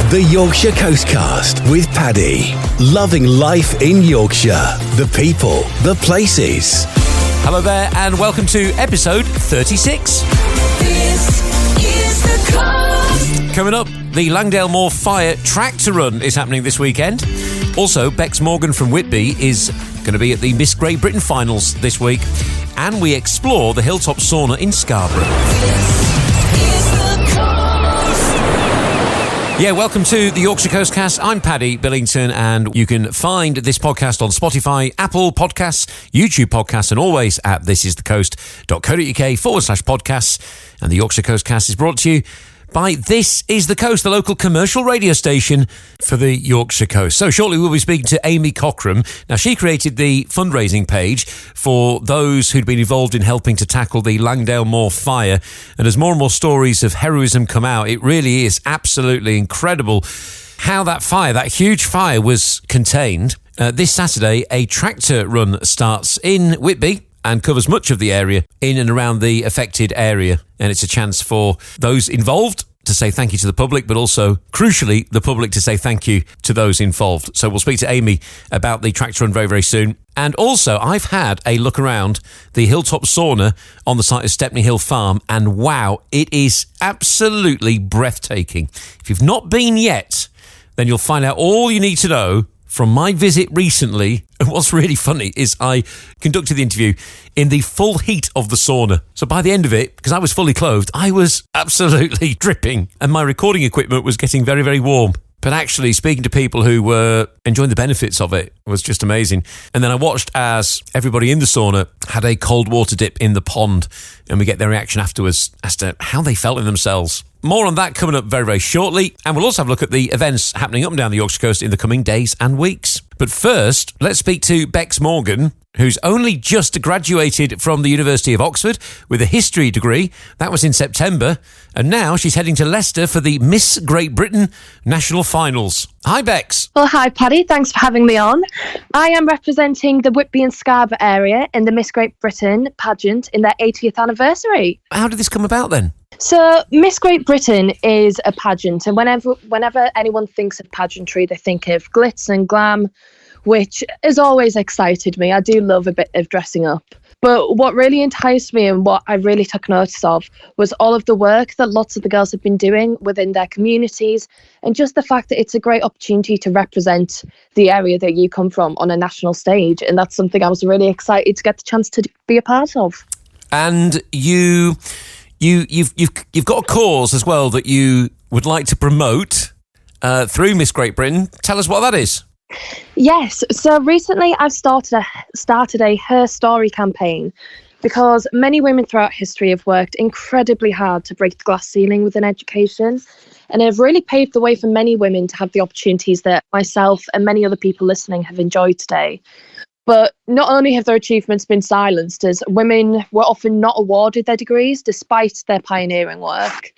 The Yorkshire Coastcast with Paddy. Loving life in Yorkshire. The people, the places. Hello there and welcome to episode 36. This is the coast. Coming up, the Langdale Moor Fire Tractor Run is happening this weekend. Also, Becks Morgan from Whitby is going to be at the Miss Great Britain finals this week. And we explore the Hilltop Sauna in Scarborough. Yeah, welcome to the Yorkshire Coastcast. I'm Paddy Billington, and you can find this podcast on Spotify, Apple Podcasts, YouTube Podcasts, and always at thisisthecoast.co.uk/podcasts. And the Yorkshire Coastcast is brought to you by This Is The Coast, the local commercial radio station for the Yorkshire Coast. So shortly we'll be speaking to Amy Cockram. Now, she created the fundraising page for those who'd been involved in helping to tackle the Langdale Moor fire. And as more and more stories of heroism come out, it really is absolutely incredible how that fire, that huge fire, was contained. This Saturday, a tractor run starts in Whitby and covers much of the area in and around the affected area. And it's a chance for those involved to say thank you to the public, but also, crucially, the public to say thank you to those involved. So we'll speak to Amy about the tractor run very, very soon. And also, I've had a look around the Hilltop Sauna on the site of Stepney Hill Farm, and wow, it is absolutely breathtaking. If you've not been yet, then you'll find out all you need to know from my visit recently. And what's really funny is I conducted the interview in the full heat of the sauna. So by the end of it, because I was fully clothed, I was absolutely dripping and my recording equipment was getting very, very warm. But actually, speaking to people who were enjoying the benefits of it was just amazing. And then I watched as everybody in the sauna had a cold water dip in the pond, and we get their reaction afterwards as to how they felt in themselves. More on that coming up very, very shortly. And we'll also have a look at the events happening up and down the Yorkshire Coast in the coming days and weeks. But first, let's speak to Becks Morgan, who's only just graduated from the University of Oxford with a history degree. That was in September. And now she's heading to Leicester for the Miss Great Britain National Finals. Hi, Becks. Well, hi, Paddy. Thanks for having me on. I am representing the Whitby and Scarborough area in the Miss Great Britain pageant in their 80th anniversary. How did this come about then? So, Miss Great Britain is a pageant, and whenever anyone thinks of pageantry, they think of glitz and glam, which has always excited me. I do love a bit of dressing up. But what really enticed me and what I really took notice of was all of the work that lots of the girls have been doing within their communities, and just the fact that it's a great opportunity to represent the area that you come from on a national stage. And that's something I was really excited to get the chance to be a part of. And you've got a cause as well that you would like to promote through Miss Great Britain. Tell us what that is. Yes, so recently I've started a Her Story campaign, because many women throughout history have worked incredibly hard to break the glass ceiling within education, and have really paved the way for many women to have the opportunities that myself and many other people listening have enjoyed today. But not only have their achievements been silenced, as women were often not awarded their degrees despite their pioneering work.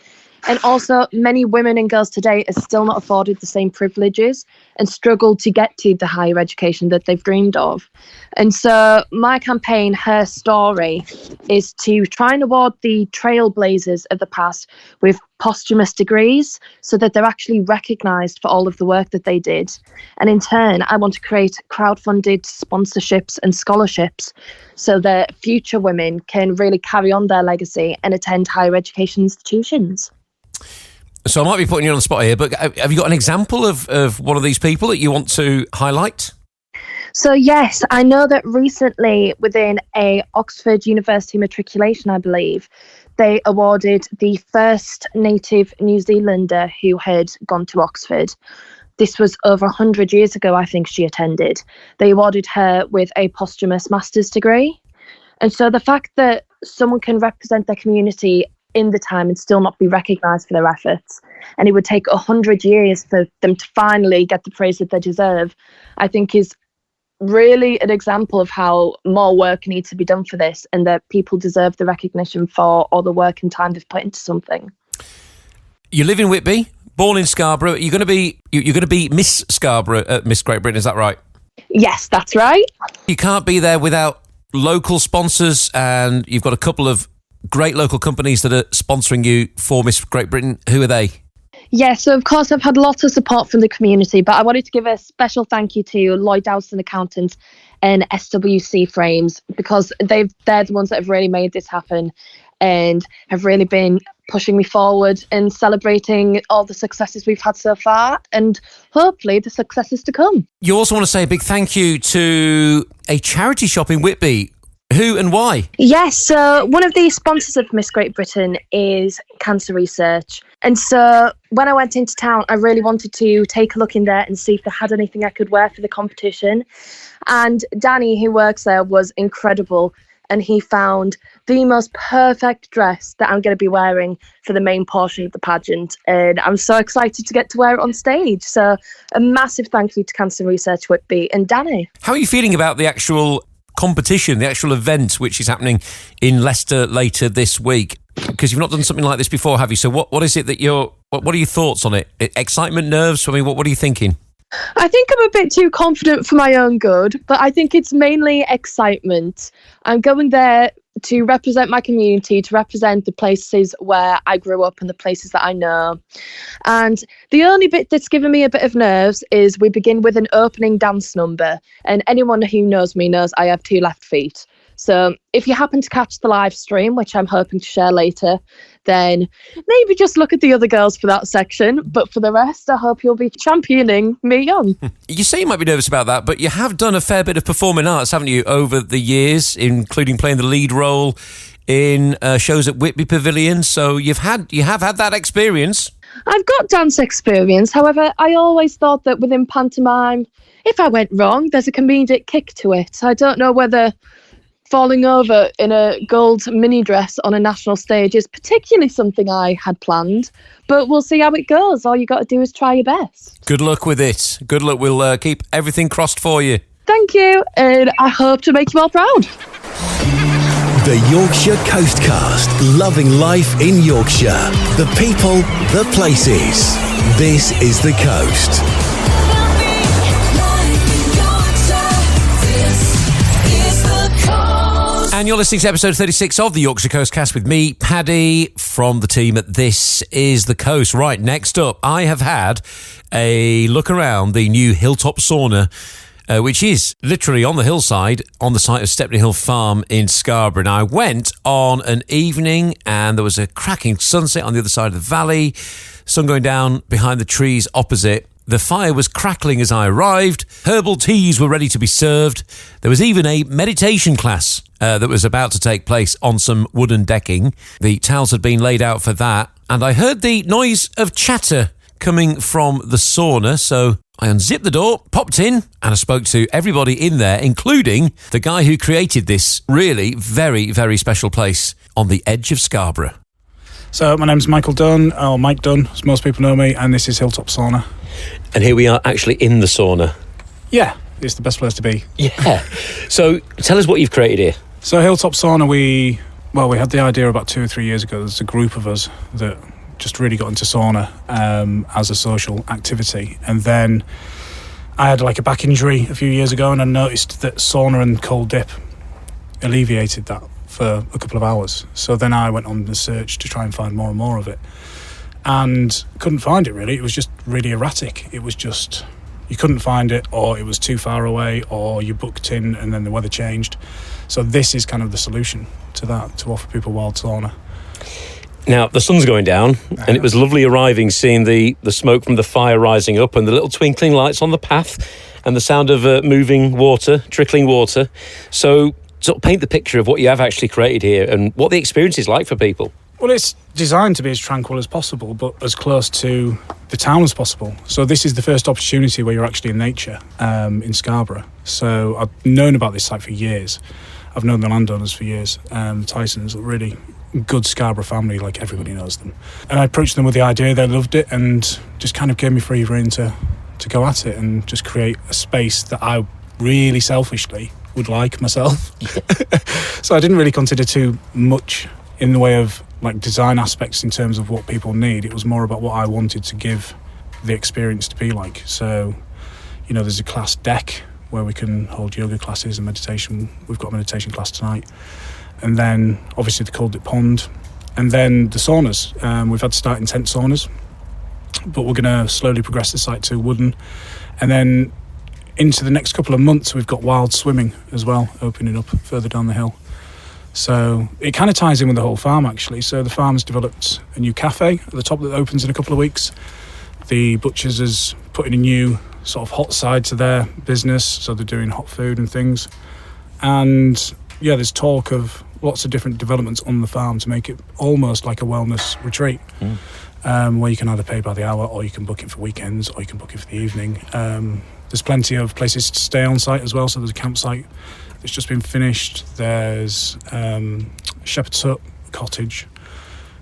And also, many women and girls today are still not afforded the same privileges and struggle to get to the higher education that they've dreamed of. And so my campaign, Her Story, is to try and award the trailblazers of the past with posthumous degrees so that they're actually recognised for all of the work that they did. And in turn, I want to create crowd-funded sponsorships and scholarships so that future women can really carry on their legacy and attend higher education institutions. So I might be putting you on the spot here, but have you got an example of one of these people that you want to highlight? So yes, I know that recently within a Oxford University matriculation, I believe, they awarded the first native New Zealander who had gone to Oxford. This was over 100 years ago, I think she attended. They awarded her with a posthumous master's degree. And so the fact that someone can represent their community in the time and still not be recognised for their efforts, and it would take 100 years for them to finally get the praise that they deserve, I think is really an example of how more work needs to be done for this, and that people deserve the recognition for all the work and time they've put into something. You live in Whitby, born in Scarborough. You're going to be Miss Scarborough at Miss Great Britain, is that right? Yes, that's right. You can't be there without local sponsors, and you've got a couple of great local companies that are sponsoring you for Miss Great Britain. Who are they? Yeah, so of course I've had lots of support from the community, but I wanted to give a special thank you to Lloyd Dowson Accountants and SWC Frames, because they're the ones that have really made this happen and have really been pushing me forward and celebrating all the successes we've had so far and hopefully the successes to come. You also want to say a big thank you to a charity shop in Whitby. Who and why? Yes, so one of the sponsors of Miss Great Britain is Cancer Research. And so when I went into town, I really wanted to take a look in there and see if they had anything I could wear for the competition. And Danny, who works there, was incredible. And he found the most perfect dress that I'm going to be wearing for the main portion of the pageant. And I'm so excited to get to wear it on stage. So a massive thank you to Cancer Research Whitby and Danny. How are you feeling about the actual competition, the actual event, which is happening in Leicester later this week? Because you've not done something like this before, have you? So what is it that what are your thoughts on it? Excitement, nerves? I mean, what are you thinking? I think I'm a bit too confident for my own good, but I think it's mainly excitement. I'm going there to represent my community, to represent the places where I grew up and the places that I know. And the only bit that's given me a bit of nerves is we begin with an opening dance number. And anyone who knows me knows I have 2 left feet. So if you happen to catch the live stream, which I'm hoping to share later, then maybe just look at the other girls for that section. But for the rest, I hope you'll be championing me on. You say you might be nervous about that, but you have done a fair bit of performing arts, haven't you, over the years, including playing the lead role in shows at Whitby Pavilion. So you have had that experience. I've got dance experience. However, I always thought that within pantomime, if I went wrong, there's a comedic kick to it. I don't know whether falling over in a gold mini dress on a national stage is particularly something I had planned, but we'll see how it goes. All you got to do is try your best. Good luck with it. Good luck. We'll keep everything crossed for you. Thank you, and I hope to make you all proud. The Yorkshire Coastcast, loving life in Yorkshire. The people, the places. This is the coast. And you're listening to episode 36 of the Yorkshire Coastcast with me, Paddy, from the team at This Is The Coast. Right, next up, I have had a look around the new Hilltop Sauna, which is literally on the hillside, on the site of Stepney Hill Farm in Scarborough. Now, I went on an evening and there was a cracking sunset on the other side of the valley, sun going down behind the trees opposite. The fire was crackling as I arrived. Herbal teas were ready to be served. There was even a meditation class that was about to take place on some wooden decking. The towels had been laid out for that. And I heard the noise of chatter coming from the sauna. So I unzipped the door, popped in, and I spoke to everybody in there, including the guy who created this really very, very special place on the edge of Scarborough. So my name's Michael Dunn, or Mike Dunn, as most people know me, and this is Hilltop Sauna. And here we are actually in the sauna. Yeah, it's the best place to be. Yeah. So tell us what you've created here. So Hilltop Sauna, we had the idea about 2 or 3 years ago. There's a group of us that just really got into sauna as a social activity. And then I had like a back injury a few years ago, and I noticed that sauna and cold dip alleviated that for a couple of hours. So then I went on the search to try and find more and more of it. And couldn't find it really. It was just really erratic. It was just, you couldn't find it, or it was too far away, or you booked in and then the weather changed. So this is kind of the solution to that, to offer people wild sauna. Now, the sun's going down, and it was lovely arriving, seeing the smoke from the fire rising up and the little twinkling lights on the path and the sound of moving water, trickling water. So sort of paint the picture of what you have actually created here and what the experience is like for people. Well, it's designed to be as tranquil as possible, but as close to the town as possible. So this is the first opportunity where you're actually in nature in Scarborough. So I've known about this site for years. I've known the landowners for years. Tyson's a really good Scarborough family, like everybody knows them. And I approached them with the idea, they loved it, and just kind of gave me free rein to go at it and just create a space that I really selfishly would like myself. So I didn't really consider too much in the way of like design aspects in terms of what people need. It was more about what I wanted to give the experience to be like. So, you know, there's a class deck where we can hold yoga classes and meditation. We've got a meditation class tonight. And then obviously the cold dip pond. And then the saunas. We've had starting tent saunas. but we're going to slowly progress the site to wooden. And then into the next couple of months, we've got wild swimming as well, opening up further down the hill. So it kind of ties in with the whole farm, actually. So the farm's developed a new cafe at the top that opens in a couple of weeks. The butchers has put in a new sort of hot side to their business, so they're doing hot food and things. And yeah, there's talk of lots of different developments on the farm to make it almost like a wellness retreat, where you can either pay by the hour, or you can book it for weekends, or you can book it for the evening. There's plenty of places to stay on site as well, so there's a campsite that's just been finished. There's shepherd's hut, cottage.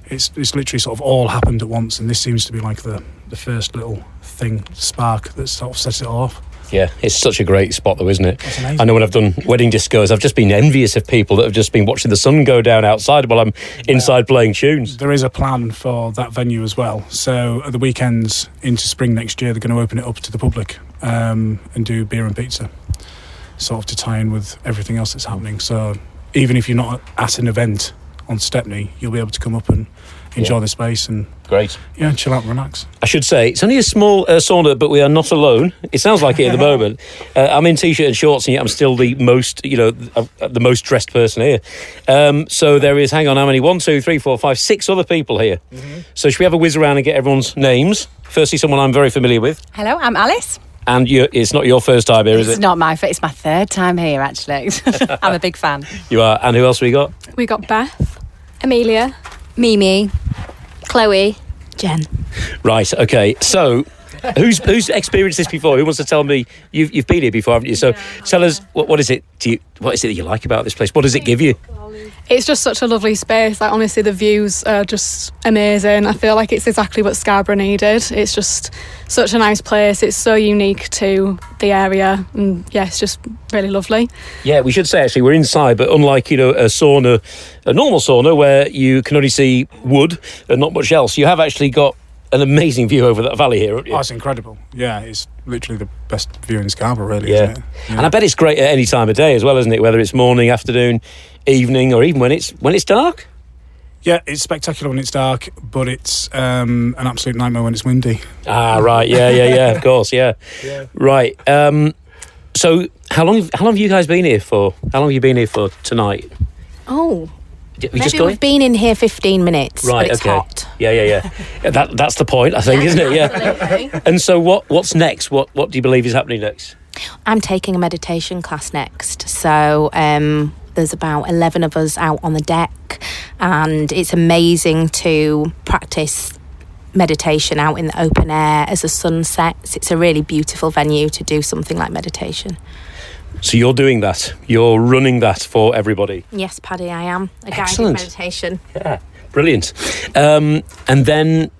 It's literally sort of all happened at once, and this seems to be like the first little thing, spark, that sort of sets it off. Yeah, it's such a great spot though, isn't it? It's amazing. I know when I've done wedding discos, I've just been envious of people that have just been watching the sun go down outside while I'm inside playing tunes. There is a plan for that venue as well. So at the weekends into spring next year, they're going to open it up to the public and do beer and pizza, sort of to tie in with everything else that's happening. So even if you're not at an event on Stepney, you'll be able to come up and enjoy the space and Great. Yeah, chill out and relax. I should say, it's only a small sauna, but we are not alone. It sounds like it at the moment. I'm in t-shirt and shorts, and yet I'm still the most, the most dressed person here. So there is, hang on, how many? 1, 2, 3, 4, 5, 6 other people here. Mm-hmm. So should we have a whiz around and get everyone's names? Firstly, someone I'm very familiar with. Hello, I'm Alice. And it's not your first time here, is it? It's not my first. It's my third time here, actually. I'm a big fan. You are. And who else we got? We got Beth, Amelia, Mimi, Chloe, Jen. Right, okay. So, who's experienced this before? Who wants to tell me? You've been here before, haven't you? So, tell us, what is it? What is it that you like about this place? What does it give you? It's just such a lovely space. Like, honestly, the views are just amazing. I feel like it's exactly what Scarborough needed. It's just such a nice place. It's so unique to the area, and yeah, it's just really lovely. Yeah, we should say actually we're inside, but unlike a sauna, a normal sauna where you can only see wood and not much else, you have actually got an amazing view over that valley here, haven't you? Oh, it's incredible. Yeah, it's literally the best view in Scarborough, really, yeah. isn't it? Yeah. And I bet it's great at any time of day as well, isn't it? Whether it's morning, afternoon, evening, or even when it's dark. Yeah, it's spectacular when it's dark, but it's an absolute nightmare when it's windy. Ah, right. Yeah. Of course. Yeah. Right. So, how long have you guys been here for? How long have you been here for tonight? Oh. Maybe we've been in here 15 minutes, right, but it's okay. hot. Yeah. That's the point, I think, isn't it? Yeah. Absolutely. And so what's next? What do you believe is happening next? I'm taking a meditation class next. So there's about 11 of us out on the deck, and it's amazing to practice meditation out in the open air as the sun sets. It's a really beautiful venue to do something like meditation. So you're doing that. You're running that for everybody. Yes, Paddy, I am. A guided Excellent. meditation. Yeah, brilliant. And then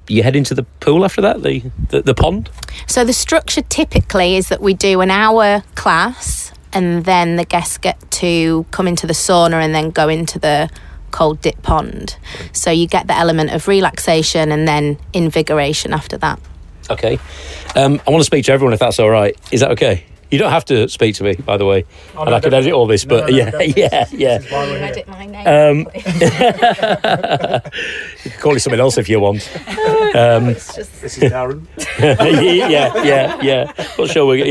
you head into the pool after that, the pond. So the structure typically is that we do an hour class, and then the guests get to come into the sauna and then go into the cold dip pond. So you get the element of relaxation and then invigoration after that. Okay. I want to speak to everyone if that's all right. Is that okay? You don't have to speak to me, by the way, and I can edit all this. But yeah. Edit my name. You can call it something else if you want. This is Darren. yeah. Not sure. We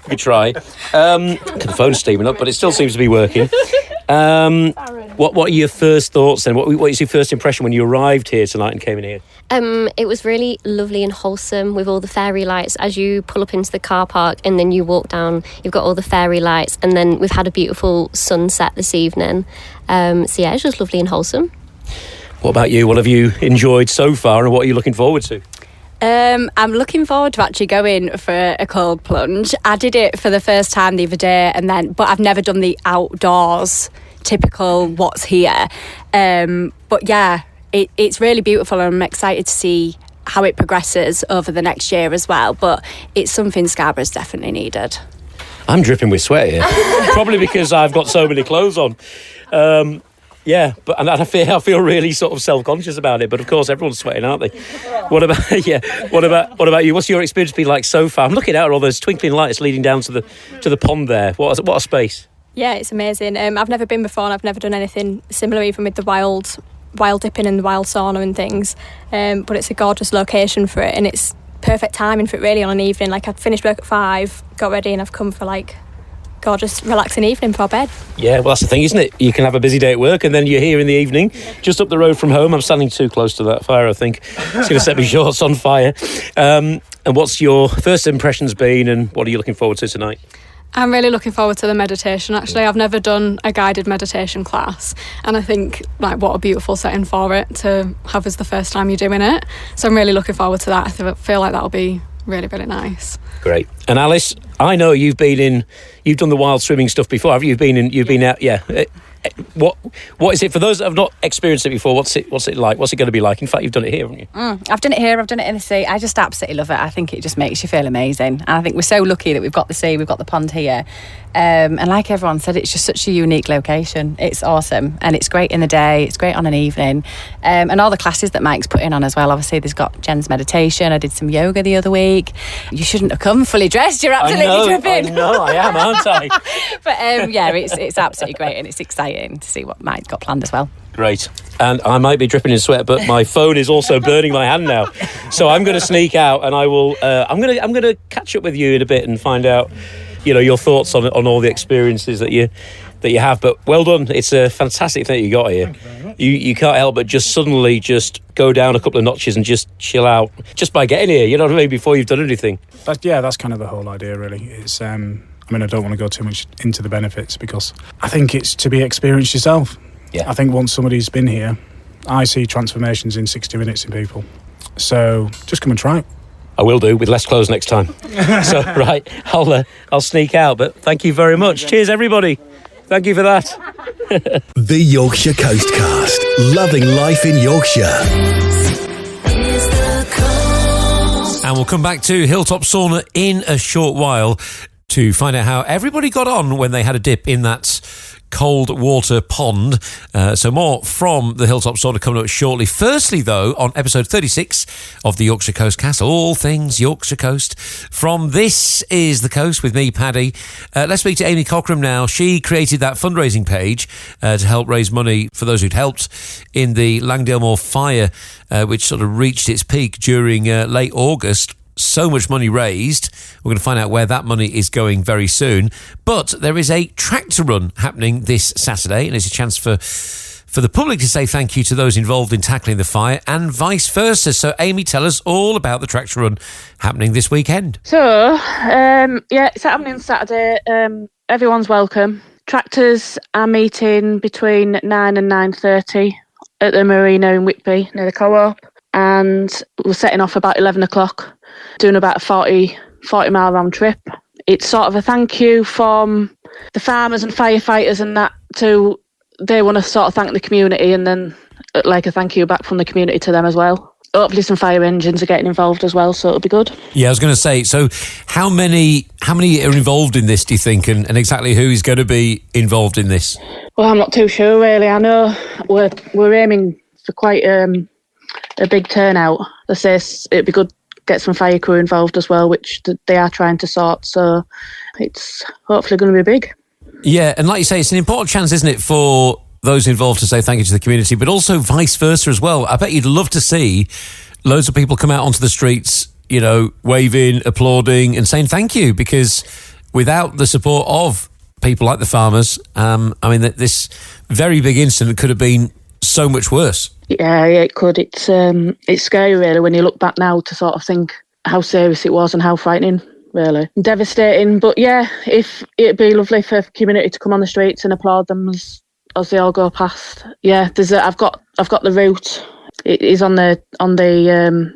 could try. The phone's steaming up, but it still seems to be working. What are your first thoughts then? What is your first impression when you arrived here tonight and came in here? It was really lovely and wholesome with all the fairy lights as you pull up into the car park, and then you walk down, you've got all the fairy lights, and then we've had a beautiful sunset this evening. So yeah, it's just lovely and wholesome. What about you? What have you enjoyed so far, and what are you looking forward to? I'm looking forward to actually going for a cold plunge. I did it for the first time the other day, but I've never done the outdoors typical what's here. But yeah, it's really beautiful, and I'm excited to see how it progresses over the next year as well. But it's something Scarborough's definitely needed. I'm dripping with sweat here, probably because I've got so many clothes on. Yeah, but and I feel really sort of self-conscious about it. But of course, everyone's sweating, aren't they? What about you? What's your experience been like so far? I'm looking out at all those twinkling lights leading down to the pond there. What a space! Yeah, it's amazing. I've never been before, and I've never done anything similar, even with the wild wild dipping and the wild sauna and things. But it's a gorgeous location for it, and it's perfect timing for it really on an evening. Like I'd finished work at 5, got ready, and I've come for like gorgeous relaxing evening before bed. Yeah, well, that's the thing, isn't it? You can have a busy day at work and then you're here in the evening, just up the road from home. I'm standing too close to that fire, I think. It's going to set my shorts on fire. And what's your first impressions been, and what are you looking forward to tonight? I'm really looking forward to the meditation, actually. I've never done a guided meditation class, and I think like what a beautiful setting for it to have as the first time you're doing it. So I'm really looking forward to that. I feel like that'll be really, really nice. Great. And Alice, I know you've done the wild swimming stuff before, have you? You've been out, yeah. What is it for those that have not experienced it before? What's it like? What's it going to be like? In fact, you've done it here, haven't you? I've done it here. I've done it in the sea. I just absolutely love it. I think it just makes you feel amazing. And I think we're so lucky that we've got the sea, we've got the pond here. And like everyone said, it's just such a unique location. It's awesome, and it's great in the day. It's great on an evening, and all the classes that Mike's put in on as well. Obviously, there's got Jen's meditation. I did some yoga the other week. You shouldn't have come fully dressed. You're absolutely dripping. I know, I am, aren't I? But yeah, it's absolutely great, and it's exciting to see what Mike's got planned as well. Great. And I might be dripping in sweat, but my phone is also burning my hand now. So I'm going to sneak out, and I will. I'm going to catch up with you in a bit and find out, your thoughts on all the experiences that you have. But well done. It's a fantastic thing you got here. You can't help but just suddenly just go down a couple of notches and just chill out just by getting here. You know what I mean? Before you've done anything. That's kind of the whole idea, really. It's. I don't want to go too much into the benefits because I think it's to be experienced yourself. Yeah. I think once somebody's been here, I see transformations in 60 minutes in people. So just come and try it. I will do, with less clothes next time. So, right, I'll sneak out, but thank you very much. Cheers, everybody. Thank you for that. The Yorkshire Coastcast. Loving life in Yorkshire. And we'll come back to Hilltop Sauna in a short while to find out how everybody got on when they had a dip in that cold water pond. So more from the Hilltop Sauna coming up shortly. Firstly, though, on episode 36 of the Yorkshire Coastcast, all things Yorkshire Coast, from This Is the Coast with me, Paddy. Let's speak to Amy Cockram now. She created that fundraising page to help raise money for those who'd helped in the Langdale Moor fire, which sort of reached its peak during late August. So much money raised. We're going to find out where that money is going very soon. But there is a tractor run happening this Saturday, and it's a chance for the public to say thank you to those involved in tackling the fire and vice versa. So, Amy, tell us all about the tractor run happening this weekend. So, it's happening Saturday. Everyone's welcome. Tractors are meeting between 9 and 9:30 at the marina in Whitby near the co-op, and we're setting off about 11 o'clock. Doing about a 40 mile round trip. It's sort of a thank you from the farmers and firefighters and that they want to sort of thank the community, and then like a thank you back from the community to them as well. Hopefully some fire engines are getting involved as well, so it'll be good. Yeah, I was going to say, so how many are involved in this, do you think, and exactly who is going to be involved in this? Well, I'm not too sure really. I know we're aiming for quite a big turnout. They say it'd be good get some fire crew involved as well, which they are trying to sort, so it's hopefully going to be big. Yeah, and like you say, it's an important chance, isn't it, for those involved to say thank you to the community, but also vice versa as well. I bet you'd love to see loads of people come out onto the streets, waving, applauding and saying thank you, because without the support of people like the farmers, this very big incident could have been so much worse. Yeah, it could. It's scary, really, when you look back now to sort of think how serious it was and how frightening, really. Devastating, but yeah, if it'd be lovely for the community to come on the streets and applaud them as they all go past. Yeah, I've got the route. It is on the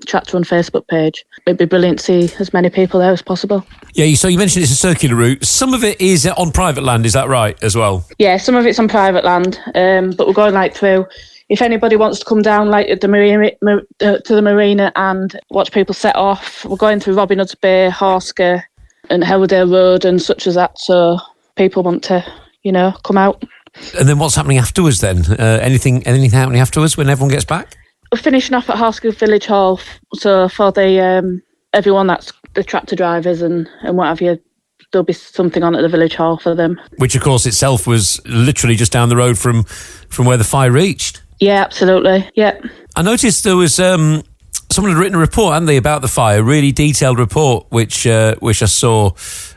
Tractor Run Facebook page. It'd be brilliant to see as many people there as possible. Yeah, so you mentioned it's a circular route. Some of it is on private land, is that right, as well? Yeah, some of it's on private land, but we're going through. If anybody wants to come down at the marina, to the marina and watch people set off, we're going through Robin Hood's Bay, Horsker and Helledale Road and such as that, so people want to, come out. And then what's happening afterwards then? Anything happening afterwards when everyone gets back? We're finishing off at Horsker Village Hall, so for the everyone that's the tractor drivers and what have you, there'll be something on at the Village Hall for them. Which, of course, itself was literally just down the road from where the fire reached. Yeah, absolutely. Yeah. I noticed there was someone had written a report, hadn't they, about the fire, a really detailed report, which I saw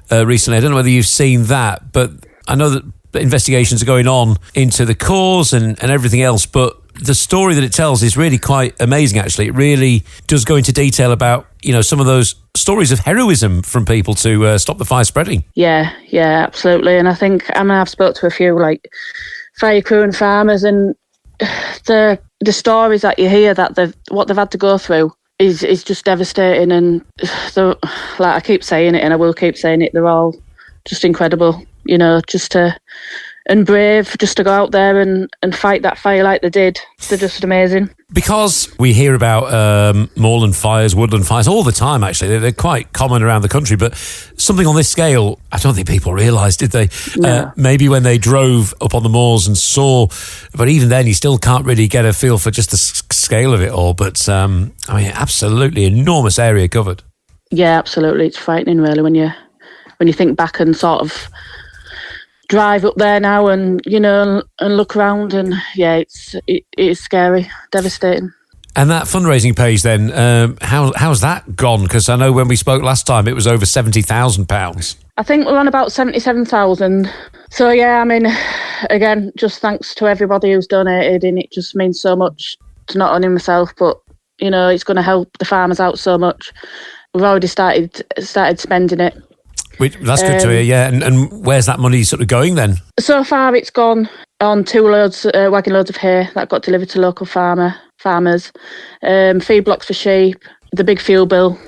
recently. I don't know whether you've seen that, but I know that investigations are going on into the cause and everything else, but the story that it tells is really quite amazing, actually. It really does go into detail about, some of those stories of heroism from people to stop the fire spreading. Yeah, absolutely. And I think, I've spoke to a few, like, fire crew and farmers, and the stories that you hear, that what they've had to go through is just devastating. And I keep saying it, and I will keep saying it, they're all just incredible, and brave, just to go out there and fight that fire like they did. They're just amazing. Because we hear about moorland fires, woodland fires all the time, actually. They're quite common around the country, but something on this scale, I don't think people realised, did they? No. Maybe when they drove up on the moors and saw, but even then you still can't really get a feel for just the scale of it all. But, absolutely enormous area covered. Yeah, absolutely. It's frightening, really, when you think back and sort of drive up there now and look around, and it is scary, devastating. And that fundraising page then, how's that gone? Because I know when we spoke last time it was over £70,000. I think we're on about 77,000. So again, just thanks to everybody who's donated, and it just means so much to not only myself, but it's going to help the farmers out so much. We've already started spending it. That's good to hear, yeah. And where's that money sort of going then? So far it's gone on 2 wagon loads of hay that got delivered to local farmers, feed blocks for sheep, the big fuel bill,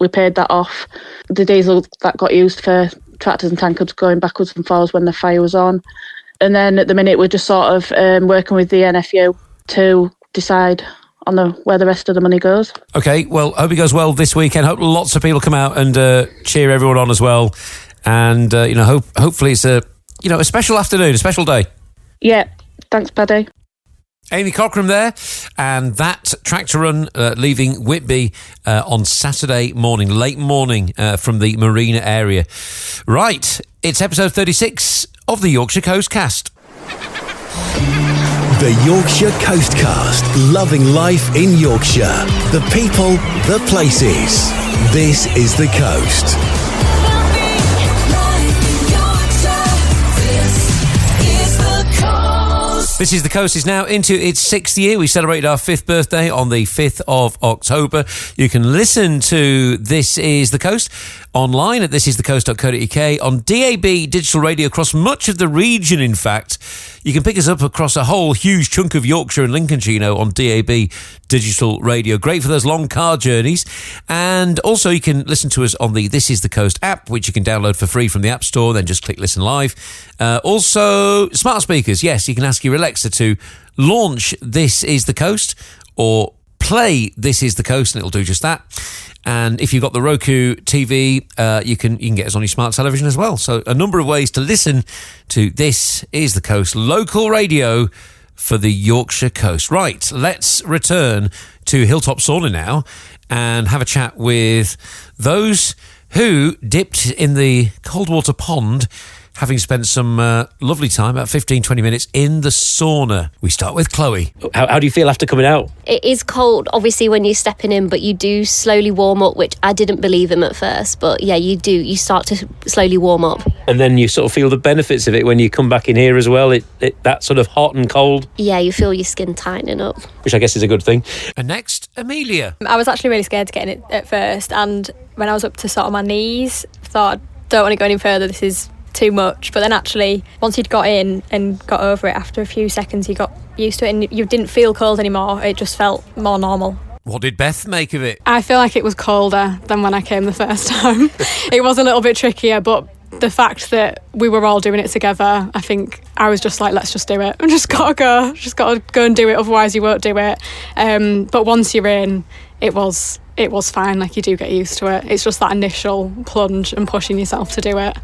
we paid that off, the diesel that got used for tractors and tankers going backwards and forwards when the fire was on. And then at the minute we're just sort of working with the NFU to decide on where the rest of the money goes. Okay, well, hope it goes well this weekend. Hope lots of people come out and cheer everyone on as well. And, hopefully it's a special afternoon, a special day. Yeah, thanks, Paddy. Amy Cockram there, and that tractor run leaving Whitby on Saturday morning, late morning from the marina area. Right, it's episode 36 of the Yorkshire Coastcast. The Yorkshire Coastcast, loving life in Yorkshire. The people, the places. This is the coast. This is the coast is now into its 6th year. We celebrated our 5th birthday on the 5th of October. You can listen to This Is the Coast online at thisisthecoast.co.uk, on DAB digital radio across much of the region, in fact. You can pick us up across a whole huge chunk of Yorkshire and Lincolnshire, on DAB digital radio. Great for those long car journeys. And also you can listen to us on the This Is the Coast app, which you can download for free from the App Store. Then just click Listen Live. Also, smart speakers. Yes, you can ask your Alexa to launch This Is the Coast or play This Is the Coast, and it'll do just that. And if you've got the Roku TV, you can get us on your smart television as well. So a number of ways to listen to This Is the Coast, local radio for the Yorkshire Coast. Right, let's return to Hilltop Sauna now and have a chat with those who dipped in the cold water pond, having spent some lovely time, about 15-20 minutes, in the sauna. We start with Chloe. How do you feel after coming out? It is cold, obviously, when you're stepping in, but you do slowly warm up, which I didn't believe him at first. But yeah, you do. You start to slowly warm up. And then you sort of feel the benefits of it when you come back in here as well. It that sort of hot and cold. Yeah, you feel your skin tightening up. Which I guess is a good thing. And next, Amelia. I was actually really scared to get in it at first. And when I was up to sort of my knees, I thought, I don't want to go any further. This is too much. But then actually, once you'd got in and got over it, after a few seconds you got used to it and you didn't feel cold anymore. It just felt more normal. What did Beth make of it? I feel like it was colder than when I came the first time. It was a little bit trickier, but the fact that we were all doing it together, I think I was just like, let's just do it. I just gotta go and do it, otherwise you won't do it. But once you're in, it was fine. Like, you do get used to it. It's just that initial plunge and pushing yourself to do it.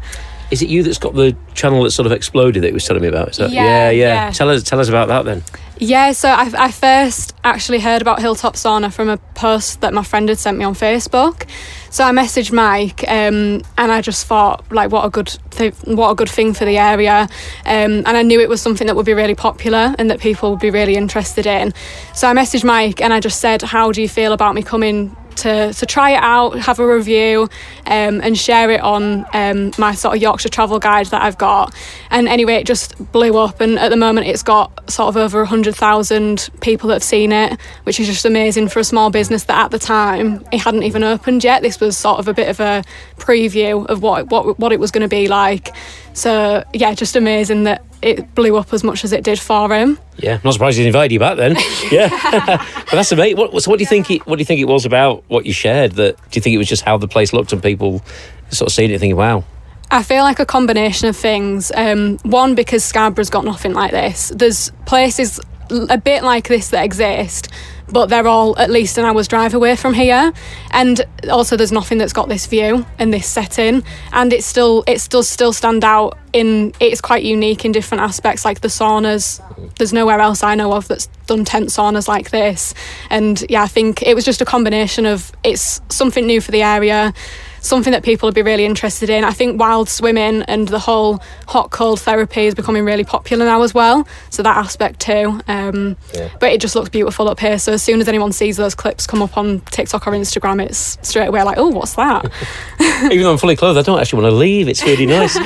Is it you that's got the channel that sort of exploded that you was telling me about? Is that, Yeah. Tell us about that then. Yeah, so I first actually heard about Hilltop Sauna from a post that my friend had sent me on Facebook. So I messaged Mike, and I just thought, like, what a good thing for the area, and I knew it was something that would be really popular and that people would be really interested in. So I messaged Mike and I just said, how do you feel about me coming to try it out, have a review, and share it on my sort of Yorkshire travel guide that I've got. And anyway, it just blew up, and at the moment it's got sort of over 100,000 people that have seen it, which is just amazing for a small business that at the time it hadn't even opened yet. This was sort of a bit of a preview of what it was going to be like. So yeah, just amazing that it blew up as much as it did for him. Yeah, not surprised he invited you back then. Yeah, but that's amazing. So what do you think? What do you think it was about what you shared? Do you think it was just how the place looked and people sort of seeing it, thinking, "Wow"? I feel like a combination of things. One, because Scarborough's got nothing like this. There's places a bit like this that exist, but they're all at least an hour's drive away from here. And also there's nothing that's got this view and this setting, and it does still stand out it's quite unique in different aspects, like the saunas. There's nowhere else I know of that's done tent saunas like this. And yeah, I think it was just a combination of, it's something new for the area, something that people would be really interested in. I think wild swimming and the whole hot cold therapy is becoming really popular now as well, so that aspect too. But it just looks beautiful up here, so as soon as anyone sees those clips come up on TikTok or Instagram, it's straight away like, oh, what's that? Even though I'm fully clothed, I don't actually want to leave. It's really nice.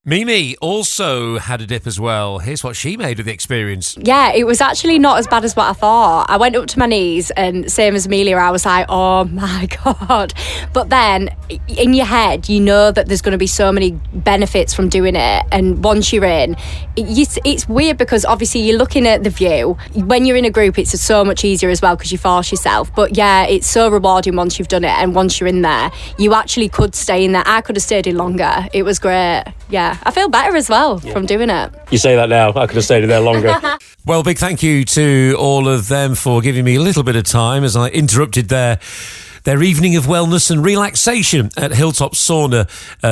Mimi also had a dip as well. Here's what she made of the experience. Yeah, it was actually not as bad as what I thought. I went up to my knees, and same as Amelia, I was like, oh my God. But then in your head, you know that there's going to be so many benefits from doing it. And once you're in, it's weird because obviously you're looking at the view. When you're in a group, it's so much easier as well because you force yourself. But yeah, it's so rewarding once you've done it. And once you're in there, you actually could stay in there. I could have stayed in longer. It was great. Yeah, I feel better as well from doing it. You say that now. I could have stayed in there longer. Well, big thank you to all of them for giving me a little bit of time as I interrupted their evening of wellness and relaxation at Hilltop Sauna,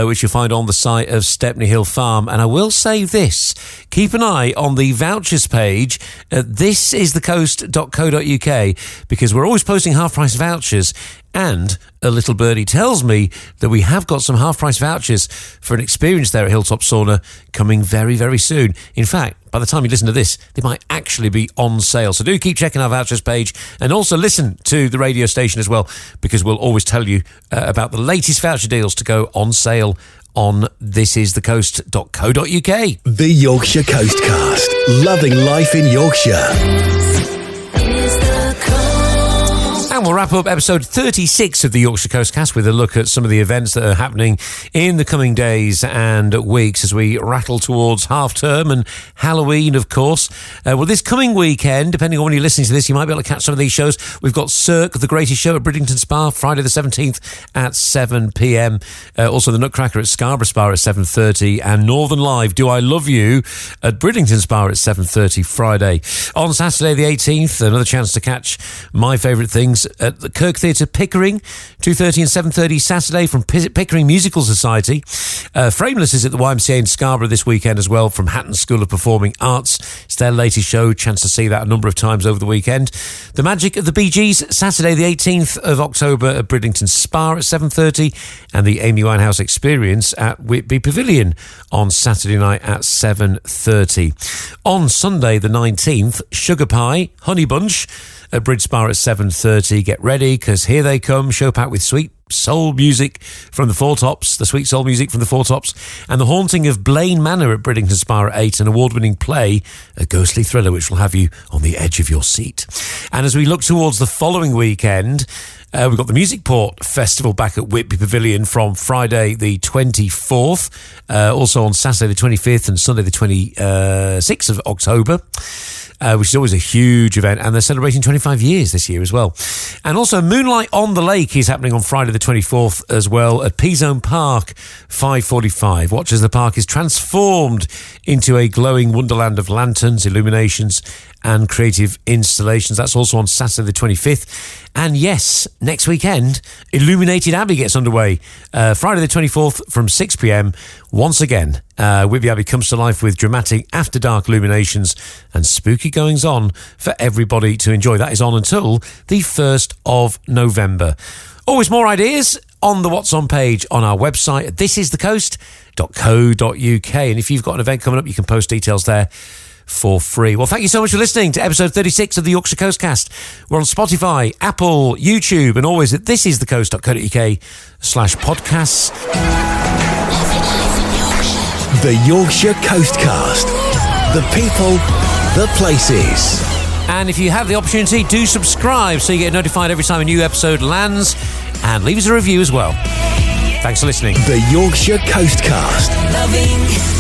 which you'll find on the site of Stepney Hill Farm. And I will say this, keep an eye on the vouchers page at thisisthecoast.co.uk, because we're always posting half-price vouchers. And a little birdie tells me that we have got some half-price vouchers for an experience there at Hilltop Sauna coming very, very soon. In fact, by the time you listen to this, they might actually be on sale. So do keep checking our vouchers page, and also listen to the radio station as well, because we'll always tell you about the latest voucher deals to go on sale on thisisthecoast.co.uk. The Yorkshire Coastcast. Loving life in Yorkshire. And we'll wrap up episode 36 of the Yorkshire Coastcast with a look at some of the events that are happening in the coming days and weeks as we rattle towards half-term and Halloween, of course. Well, this coming weekend, depending on when you're listening to this, you might be able to catch some of these shows. We've got Cirque, the greatest show at Bridlington Spa, Friday the 17th at 7 p.m. Also the Nutcracker at Scarborough Spa at 7:30, and Northern Live, Do I Love You, at Bridlington Spa at 7:30 Friday. On Saturday the 18th, another chance to catch my favourite things at the Kirk Theatre Pickering, 2:30 and 7:30 Saturday from Pickering Musical Society. Frameless is at the YMCA in Scarborough this weekend as well from Hatton School of Performing Arts. It's their latest show, chance to see that a number of times over the weekend. The Magic of the Bee Gees, Saturday the 18th of October at Bridlington Spa at 7:30, and the Amy Winehouse Experience at Whitby Pavilion on Saturday night at 7:30. On Sunday the 19th, Sugar Pie, Honey Bunch at Bridge Spa at 7:30. Get ready, because here they come, show packed with sweet soul music from the Four Tops, the sweet soul music from the Four Tops, and The Haunting of Blaine Manor at Bridlington Spa at 8, an award-winning play, a ghostly thriller which will have you on the edge of your seat. And as we look towards the following weekend, we've got the Music Port Festival back at Whitby Pavilion from Friday the 24th, also on Saturday the 25th and Sunday the 26th of October. Which is always a huge event, and they're celebrating 25 years this year as well. And also Moonlight on the Lake is happening on Friday the 24th as well at P-Zone Park, 5:45. Watch as the park is transformed into a glowing wonderland of lanterns, illuminations and creative installations. That's also on Saturday the 25th. And yes, next weekend, Illuminated Abbey gets underway. Friday the 24th from 6 p.m. Once again, Whitby Abbey comes to life with dramatic after-dark illuminations and spooky goings-on for everybody to enjoy. That is on until the 1st of November. Always more ideas on the What's On page on our website at thisisthecoast.co.uk. And if you've got an event coming up, you can post details there for free. Well, thank you so much for listening to episode 36 of the Yorkshire Coastcast. We're on Spotify, Apple, YouTube, and always at thisisthecoast.co.uk/podcasts. The Yorkshire Coastcast. The people, the places. And if you have the opportunity, do subscribe so you get notified every time a new episode lands, and leave us a review as well. Thanks for listening. The Yorkshire Coastcast. Loving